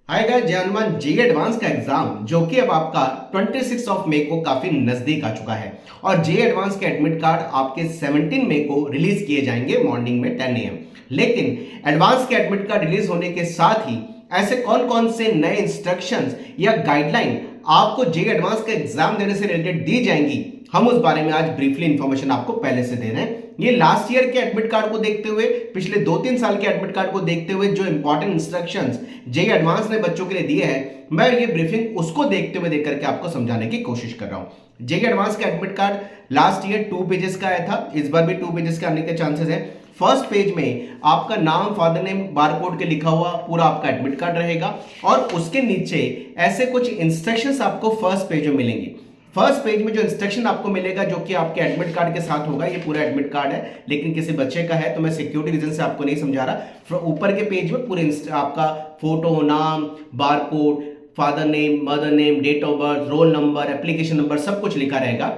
Hi guys, जय हनुमान। जे advance का exam जो कि अब आपका 26 ऑफ मई को काफी नजदीक आ चुका है और जे एडवांस के एडमिट कार्ड आपके 17 मई को रिलीज किए जाएंगे मॉर्निंग में 10 AM। लेकिन एडवांस के एडमिट कार्ड रिलीज होने के साथ ही ऐसे कौन कौन से नए इंस्ट्रक्शंस या गाइडलाइन आपको जे एडवांस का एग्जाम देने से रिलेटेड दी जाएंगी, हम उस बारे में आज ब्रीफली इंफॉर्मेशन आपको पहले से दे रहे हैं। ये लास्ट ईयर के एडमिट कार्ड को देखते हुए, पिछले 2-3 साल के एडमिट कार्ड को देखते हुए जो इंपॉर्टेंट इंस्ट्रक्शंस जे एडवांस ने बच्चों के लिए दिए हैं, मैं ये ब्रीफिंग उसको देखते हुए देख करके आपको समझाने की कोशिश कर रहा हूं। जे एडवांस का admit card last year 2 pages का आया था, इस बार भी 2 पेजेस के आने के चांसेस है। फर्स्ट पेज में आपका नाम, फादर नेम, बारकोड के लिखा हुआ पूरा आपका एडमिट कार्ड रहेगा और उसके नीचे ऐसे कुछ इंस्ट्रक्शंस आपको फर्स्ट पेज में मिलेंगे। फर्स्ट पेज में जो इंस्ट्रक्शन आपको मिलेगा जो कि आपके एडमिट कार्ड के साथ होगा, ये पूरा एडमिट कार्ड है लेकिन किसी बच्चे का है तो मैं सिक्योरिटी रीजन से आपको नहीं समझा रहा। ऊपर के पेज में पूरे आपका फोटो, नाम, barcode, father name, mother name, date of birth, roll number, application number सब कुछ लिखा रहेगा।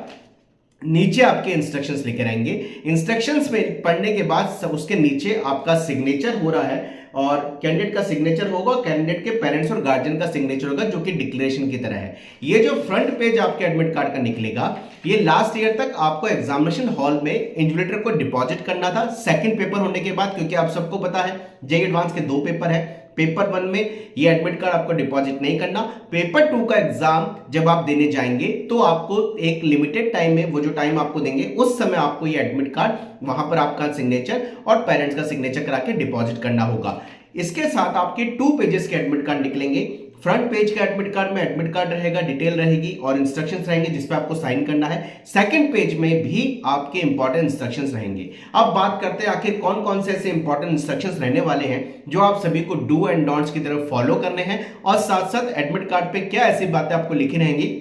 नीचे आपके इंस्ट्रक्शंस लिखे रहेंगे। इंस्ट्रक्शंस में पढ़ने के बाद उसके नीचे आपका सिग्नेचर हो रहा है और कैंडिडेट का सिग्नेचर होगा, कैंडिडेट के पेरेंट्स और गार्जियन का सिग्नेचर होगा जो कि डिक्लेरेशन की तरह है। ये जो फ्रंट पेज आपके एडमिट कार्ड का निकलेगा, ये लास्ट ईयर तक आपको एग्जामिनेशन हॉल में इन्विजिलेटर को डिपॉजिट करना था सेकंड पेपर होने के बाद, क्योंकि आप सबको पता है जे एडवांस के 2 पेपर है। पेपर 1 में ये एडमिट कार्ड आपको डिपॉजिट नहीं करना। पेपर 2 का एग्जाम जब आप देने जाएंगे तो आपको एक लिमिटेड टाइम में, वो जो टाइम आपको देंगे उस समय आपको ये एडमिट कार्ड वहां पर आपका सिग्नेचर और पेरेंट्स का सिग्नेचर करा के डिपॉजिट करना होगा। इसके साथ आपके 2 पेजेस के एडमिट कार्ड निकलेंगे। फ्रंट पेज के एडमिट कार्ड में एडमिट कार्ड रहेगा, डिटेल रहेगी और इंस्ट्रक्शंस रहेंगे जिसपे आपको साइन करना है। सेकंड पेज में भी आपके इंपॉर्टेंट इंस्ट्रक्शंस रहेंगे। अब बात करते हैं आखिर कौन कौन से ऐसे इंपॉर्टेंट इंस्ट्रक्शंस रहने वाले हैं जो आप सभी को डू एंड डोंट्स की तरफ फॉलो करने हैं, और साथ साथ एडमिट कार्ड पे क्या ऐसी बातें आपको लिखी रहेंगी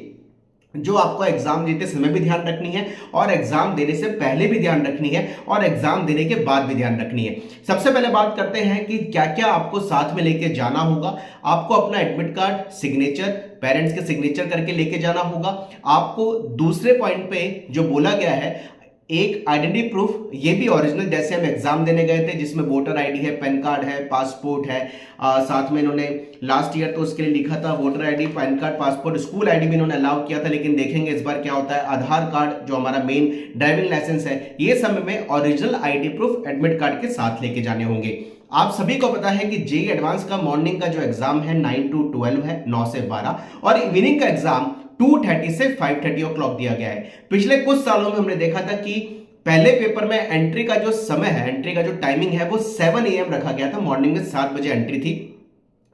जो आपको एग्जाम देते समय भी ध्यान रखनी है और एग्जाम देने से पहले भी ध्यान रखनी है और एग्जाम देने के बाद भी ध्यान रखनी है। सबसे पहले बात करते हैं कि क्या क्या आपको साथ में लेके जाना होगा। आपको अपना एडमिट कार्ड, सिग्नेचर, पेरेंट्स के सिग्नेचर करके लेके जाना होगा। आपको दूसरे पॉइंट पे जो बोला गया है, एक आइडेंटिटी प्रूफ, ये भी ओरिजिनल जैसे हम एग्जाम देने गए थे, जिसमें वोटर आईडी है, पैन कार्ड है, पासपोर्ट है। साथ में इन्होंने लास्ट ईयर तो उसके लिए लिखा था voter ID, pan card, passport, school ID भी इन्होंने अलाउ किया था, लेकिन देखेंगे इस बार क्या होता है। आधार कार्ड जो हमारा मेन ड्राइविंग लाइसेंस है, ये सब में original ID proof admit card के साथ लेके जाने होंगे। आप सभी को पता है कि जे एडवांस का मॉर्निंग का जो एग्जाम है 9 to 12 है, 9 से 12, और इवनिंग का एग्जाम 2:30 से 5:30 ओ क्लॉक दिया गया है। पिछले कुछ सालों में हमने देखा था कि पहले पेपर में एंट्री का जो समय है, एंट्री का जो टाइमिंग है वो 7 AM रखा गया था, मॉर्निंग में 7 बजे एंट्री थी।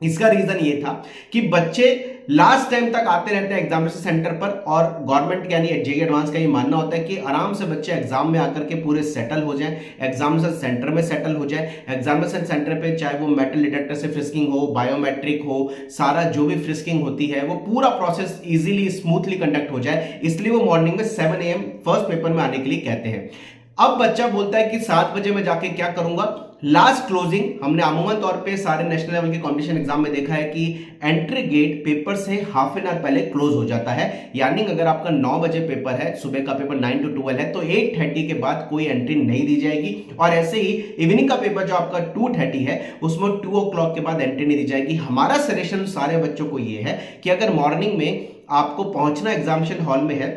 इसका रीजन ये था कि बच्चे लास्ट टाइम तक आते रहते हैं एग्जामिनेशन सेंटर पर, और गवर्नमेंट यानी जे एडवांस का ये मानना होता है कि आराम से बच्चे एग्जाम में आकर के पूरे सेटल हो जाएं, एग्जामिनेशन सेंटर में सेटल हो जाए। एग्जामिनेशन सेंटर पे चाहे वो मेटल डिटेक्टर से फ्रिस्किंग हो, बायोमेट्रिक हो, सारा जो भी फ्रिस्किंग होती है वो पूरा प्रोसेस इजीली, स्मूथली कंडक्ट हो जाए, इसलिए वो मॉर्निंग में 7 AM फर्स्ट पेपर में आने के लिए कहते हैं। अब बच्चा बोलता है कि 7 बजे मैं जाके क्या करूंगा। लास्ट क्लोजिंग हमने अमूमन तौर पे सारे नेशनल लेवल के कंपटीशन एग्जाम में देखा है कि एंट्री गेट पेपर से हाफ एन आवर पहले क्लोज हो जाता है। यानी अगर आपका 9 बजे पेपर है, सुबह का पेपर 9 to 12 है, तो 8:30 के बाद कोई एंट्री नहीं दी जाएगी। और ऐसे ही इवनिंग का पेपर जो आपका 2:30 है, उसमें 2 o'clock के बाद एंट्री नहीं दी जाएगी। हमारा सजेशन सारे बच्चों को यह है कि अगर मॉर्निंग में आपको पहुंचना एग्जामिनेशन हॉल में है,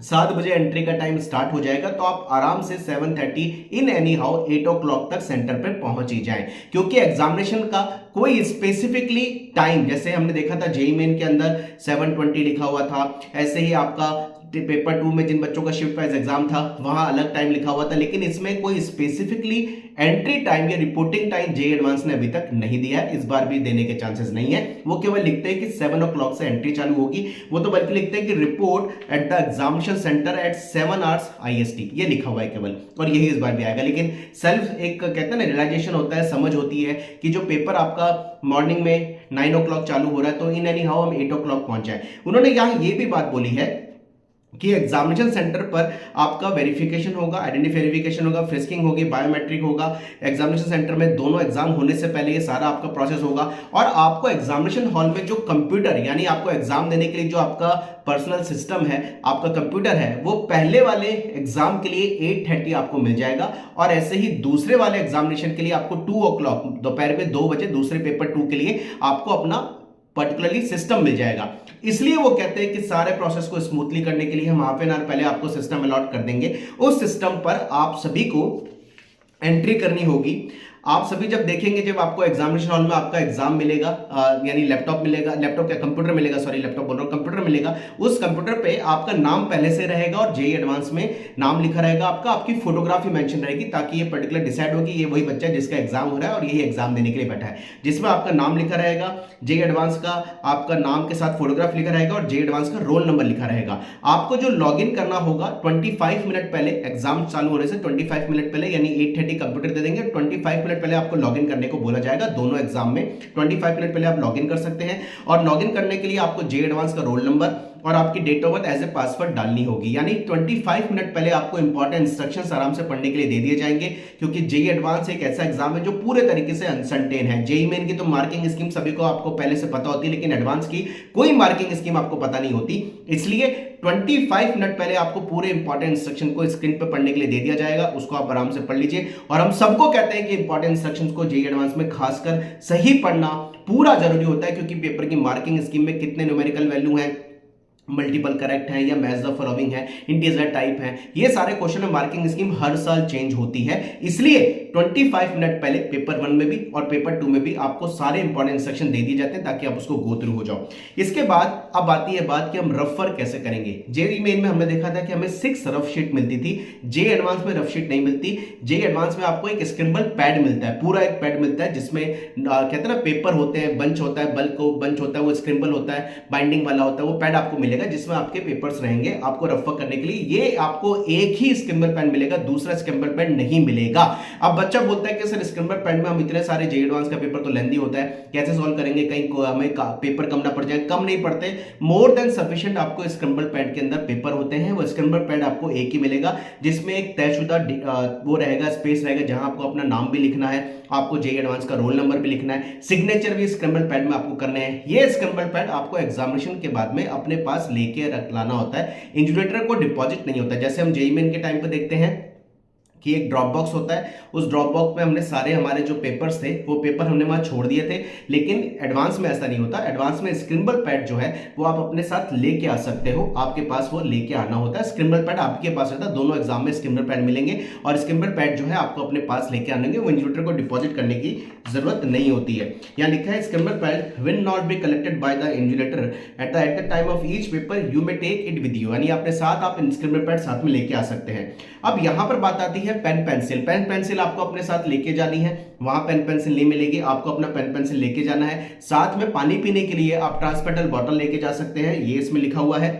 7 बजे एंट्री का टाइम स्टार्ट हो जाएगा, तो आप आराम से 7:30 इन एनी हाउ 8 o'clock तक सेंटर पे पहुंच ही जाएं, क्योंकि एग्जामिनेशन का कोई स्पेसिफिकली टाइम, जैसे हमने देखा था जेईई मेन के अंदर 7:20 लिखा हुआ था, ऐसे ही आपका पेपर 2 में जिन बच्चों का शिफ्ट वाइज एग्जाम था वहां अलग टाइम लिखा हुआ था, लेकिन इसमें कोई स्पेसिफिकली एंट्री टाइम या रिपोर्टिंग टाइम जे एडवांस ने अभी तक नहीं दिया है, इस बार भी देने के चांसेस नहीं है। वो केवल लिखते हैं कि 7 o'clock से एंट्री चालू होगी। वो तो बल्कि लिखते हैं कि report at the examination centre at 7 hours IST, ये लिखा हुआ है केवल, और यही इस बार भी आएगा। लेकिन सेल्फ एक कहते हैं ना, रियलाइजेशन होता है, समझ होती है कि जो पेपर आपका मॉर्निंग में 9 o'clock चालू हो रहा है, तो इन एनी हाउ हम 8 o'clock पहुंच जाए। उन्होंने यहां ये भी बात बोली है कि एग्जामिनेशन सेंटर पर आपका वेरिफिकेशन होगा, आइडेंटिटी वेरिफिकेशन होगा, फ्रिस्किंग होगी, बायोमेट्रिक होगा। एग्जामिनेशन सेंटर में दोनों एग्जाम होने से पहले ये सारा आपका प्रोसेस होगा। और आपको एग्जामिनेशन हॉल में जो कंप्यूटर, यानी आपको एग्जाम देने के लिए जो आपका पर्सनल सिस्टम है, आपका कंप्यूटर है, वो पहले वाले एग्जाम के लिए 8:30 आपको मिल जाएगा। और ऐसे ही दूसरे वाले एग्जामिनेशन के लिए आपको 2 o'clock दोपहर में 2 बजे दूसरे पेपर 2 के लिए आपको अपना पर्टिकुलरली सिस्टम मिल जाएगा। इसलिए वो कहते हैं कि सारे प्रोसेस को स्मूथली करने के लिए हम हाफ एन आवर पहले आपको सिस्टम अलॉट कर देंगे। उस सिस्टम पर आप सभी को एंट्री करनी होगी। आप सभी जब देखेंगे, जब आपको एग्जामिनेशन हॉल में आपका एग्जाम मिलेगा, यानी लैपटॉप मिलेगा, लैपटॉप क्या कंप्यूटर मिलेगा, सॉरी लैपटॉप बोल रहा हूं, कंप्यूटर मिलेगा। उस कंप्यूटर पे आपका नाम पहले से रहेगा और जेईई एडवांस में नाम लिखा रहेगा आपका, आपकी फोटोग्राफी मेंशन रहेगी, ताकि ये पर्टिकुलर डिसाइड हो कि ये वही बच्चा है जिसका एग्जाम हो रहा है और यही एग्जाम देने के लिए बैठा है। जिसमें आपका नाम लिखा रहेगा, जेईई एडवांस का आपका नाम के साथ फोटोग्राफ लिखा रहेगा और जेईई एडवांस का रोल नंबर लिखा रहेगा। आपको जो लॉग इन करना होगा 25 मिनट पहले, एग्जाम चालू होने से 25 मिनट पहले, यानी 8:30 कंप्यूटर दे देंगे, 25 मिनट पहले आपको लॉग इन करने को बोला जाएगा। दोनों एग्जाम में 25 मिनट पहले आप लॉगिन कर सकते हैं। और लॉगिन करने के लिए आपको जेईई एडवांस का रोल नंबर और आपकी date of birth as a password डालनी होगी। यानी 25 मिनट पहले आपको इंपॉर्टेंट इंस्ट्रक्शंस आराम से पढ़ने के लिए दे दिए जाएंगे, क्योंकि जेईई एडवांस एक ऐसा एग्जाम है जो पूरे तरीके से अनसर्टेन है। जेईई मेन की तो मार्किंग स्कीम सभी को आपको पहले से पता होती है, लेकिन एडवांस की कोई मार्किंग स्कीम आपको पता नहीं होती। इसलिए 25 मिनट पहले आपको पूरे इंपॉर्टेंट इंस्ट्रक्शन को स्क्रीन पर पढ़ने के लिए दे दिया जाएगा, उसको आप आराम से पढ़ लीजिए। और हम सबको कहते हैं कि इंपॉर्टेंट इंस्ट्रक्शंस को जेईई एडवांस में खासकर सही पढ़ना पूरा जरूरी होता है, क्योंकि पेपर की मार्किंग स्कीम में कितने न्यूमेरिकल वैल्यू हैं, मल्टीपल करेक्ट है या मैच द फॉलोइंग है, इंटीजर टाइप है, ये सारे क्वेश्चन में मार्किंग स्कीम हर साल चेंज होती है। इसलिए 25 मिनट पहले पेपर 1 में भी और पेपर 2 में भी आपको सारे इंपॉर्टेंट इंस्ट्रक्शन दे दिए जाते हैं, ताकि आप उसको गो थ्रू हो जाओ। इसके बाद अब आती है बात कि हम रफ वर्क कैसे करेंगे। जेईई मेन में हमने देखा था कि हमें 6 रफ शीट मिलती थी, जेईई एडवांस में रफ शीट नहीं मिलती। जेईई एडवांस में आपको एक स्क्रिबल पैड मिलता है, पूरा एक पैड मिलता है, जिसमें कहते हैं ना पेपर होते हैं, बंच होता है, बंच होता है, वो स्क्रिबल होता है, बाइंडिंग वाला होता है, वो पैड आपको मिलेगा जिसमें आपके पेपर्स रहेंगे आपको रफ वर्क करने के लिए। ये आपको एक ही स्क्रिबल पेन मिलेगा, दूसरा स्क्रिबल पेन नहीं मिलेगा। अब बच्चा बोलता है कि सर स्क्रिबल पेन में हम इतने सारे जेईई एडवांस का पेपर तो लेंदी होता है, कैसे सॉल्व करेंगे, कहीं हमें पेपर कम ना पड़ जाए। कम नहीं पड़ते, मोर देन सफिशिएंट आपको स्क्रिबल पेन के अंदर पेपर होते हैं। वो स्क्रिबल पेन आपको एक ही मिलेगा, जिसमें एक तयशुदा वो रहेगा, स्पेस रहेगा, जहां आपको अपना नाम भी लिखना है, आपको जेईई एडवांस का रोल नंबर भी लिखना है, सिग्नेचर भी स्क्रिबल पैड में आपको करने हैं। ये स्क्रिबल पैड आपको एग्जामिनेशन के बाद में अपने पास लेके लाना होता है, इन्विजिलेटर को डिपॉजिट नहीं होता। जैसे हम जेईई मेन के टाइम पे देखते हैं कि एक ड्रॉप बॉक्स होता है, उस ड्रॉप बॉक्स में हमने सारे हमारे जो पेपर्स थे वो पेपर हमने वहां छोड़ दिए थे, लेकिन एडवांस में ऐसा नहीं होता। एडवांस में स्क्रिबल पैड जो है वो आप अपने साथ लेके आ सकते हो, आपके पास वो लेके आना होता है। स्क्रिबल पैड आपके पास रहता है, दोनों एग्जाम में स्क्रिबल पैड मिलेंगे और स्क्रिबल पैड जो है आपको अपने पास लेके आने, वो इन्विजिलेटर को डिपॉजिट करने की जरूरत नहीं होती है। यहाँ लिखा है scribble pad will not be collected by the invigilator at the time of each paper, you may take it with you, यानी अपने साथ आप स्क्रिबल पैड साथ में लेके आ सकते हैं। अब यहां पर बात आती है पेन पेंसिल आपको अपने साथ लेके जानी है, वहां पेन पेंसिल नहीं मिलेगी, आपको अपना पेन पेंसिल लेके जाना है। साथ में पानी पीने के लिए आप ट्रांसपेरेंट बॉटल लेके जा सकते हैं, ये इसमें लिखा हुआ है।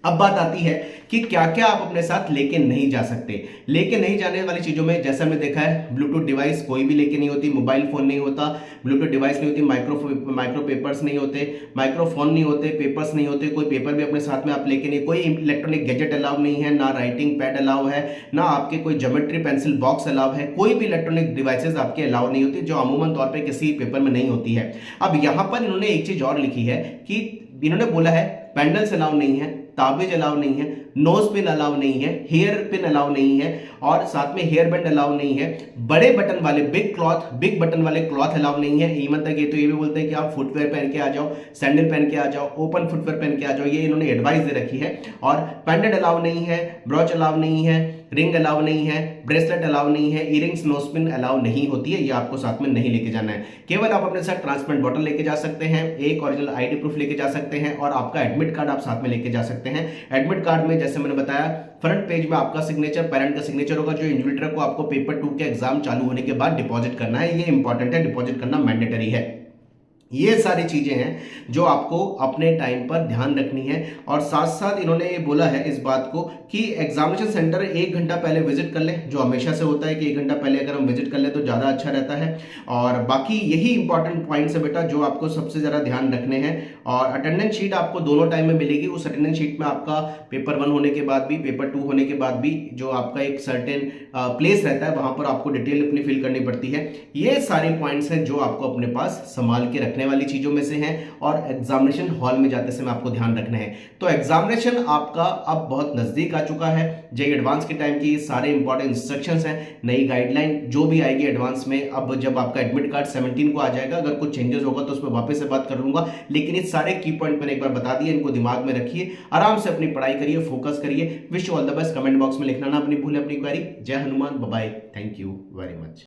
अब बात आती है कि क्या क्या आप अपने साथ लेके नहीं जा सकते। लेके नहीं जाने वाली चीजों में जैसा हमने देखा है, ब्लूटूथ डिवाइस कोई भी लेके नहीं होती, मोबाइल फोन नहीं होता, ब्लूटूथ डिवाइस नहीं होती, माइक्रो पेपर्स नहीं होते, माइक्रोफोन नहीं होते, पेपर्स नहीं होते, कोई पेपर भी अपने साथ में आप लेके नहीं, कोई इलेक्ट्रॉनिक गैजेट अलाउ नहीं है, ना राइटिंग पैड अलाउ है, ना आपके कोई ज्योमेट्री पेंसिल बॉक्स अलाउ है, कोई भी इलेक्ट्रॉनिक डिवाइसेज आपके अलाउ नहीं होती, जो अमूमन तौर पर किसी पेपर में नहीं होती है। अब यहां पर इन्होंने एक चीज और लिखी है कि इन्होंने बोला है पेंडल्स अलाउ नहीं है, ताबीज अलाउ नहीं है, नोज पिन अलाउ नहीं है, हेयर पिन अलाउ नहीं है, और साथ में हेयर बैंड अलाउ नहीं है, बड़े बटन वाले बिग बटन वाले क्लॉथ अलाउ नहीं है। इवन तक ये तो ये भी बोलते हैं कि आप फुटवेयर पहन के आ जाओ, सैंडल पहन के आ जाओ, ओपन फुटवेयर पहन के आ जाओ, ये इन्होंने एडवाइस दे रखी है। और पेंडेंट अलाउ नहीं है, ब्रॉच अलाउ नहीं है, रिंग अलाउ नहीं है, ब्रेसलेट अलाउ नहीं है, इयरिंग्स नोजपिन अलाउ नहीं होती है, ये आपको साथ में नहीं लेके जाना है। केवल आप अपने साथ ट्रांसपेरेंट बॉटल लेके जा सकते हैं, एक ओरिजिनल आईडी प्रूफ लेके जा सकते हैं, और आपका एडमिट कार्ड आप साथ में लेके जा सकते हैं। एडमिट कार्ड में जैसे मैंने बताया फ्रंट पेज में आपका सिग्नेचर, पेरेंट का सिग्नेचर होगा, जो इन्विजिलेटर को आपको पेपर 2 के एग्जाम चालू होने के बाद डिपॉजिट करना है। ये इंपॉर्टेंट है, डिपॉजिट करना मैंडेटरी है। ये सारी चीजें हैं जो आपको अपने टाइम पर ध्यान रखनी है। और साथ साथ इन्होंने ये बोला है इस बात को कि एग्जामिनेशन सेंटर 1 घंटा पहले विजिट कर लें, जो हमेशा से होता है कि 1 घंटा पहले अगर हम विजिट कर लें तो ज़्यादा अच्छा रहता है। और बाकी यही इंपॉर्टेंट पॉइंट्स है बेटा जो आपको सबसे ज़्यादा ध्यान रखने हैं। और अटेंडेंस शीट आपको दोनों टाइम में मिलेगी। उस अटेंडेंस शीट में आपका पेपर 1 होने के बाद भी, पेपर 2 होने के बाद भी जो आपका एक सर्टेन प्लेस रहता है वहां पर आपको डिटेल अपनी फिल करनी पड़ती है। ये सारे पॉइंट्स हैं जो आपको अपने पास संभाल के रखने वाली चीजों में से हैं और एग्जामिनेशन हॉल में जाते समय आपको ध्यान रखना है। तो एग्जामिनेशन आपका अब बहुत नजदीक आ चुका है। जेईई एडवांस के टाइम की सारे इंपॉर्टेंट इंस्ट्रक्शंस हैं, नई गाइडलाइन जो भी आएगी एडवांस में। अब जब आपका एडमिट कार्ड 17 को आ जाएगा, अगर कुछ चेंजेस होगा तो उस पर वापस से बात कर लूंगा, लेकिन ये सारे की पॉइंट मैंने एक बार बता दिए, इनको दिमाग में रखिए, आराम से अपनी पढ़ाई करिए, फोकस करिए। Wish you all the best. Comment box में लिखना ना अपनी भूलें अपनी क्वेरी। जय Hanuman, bye bye, thank you very much.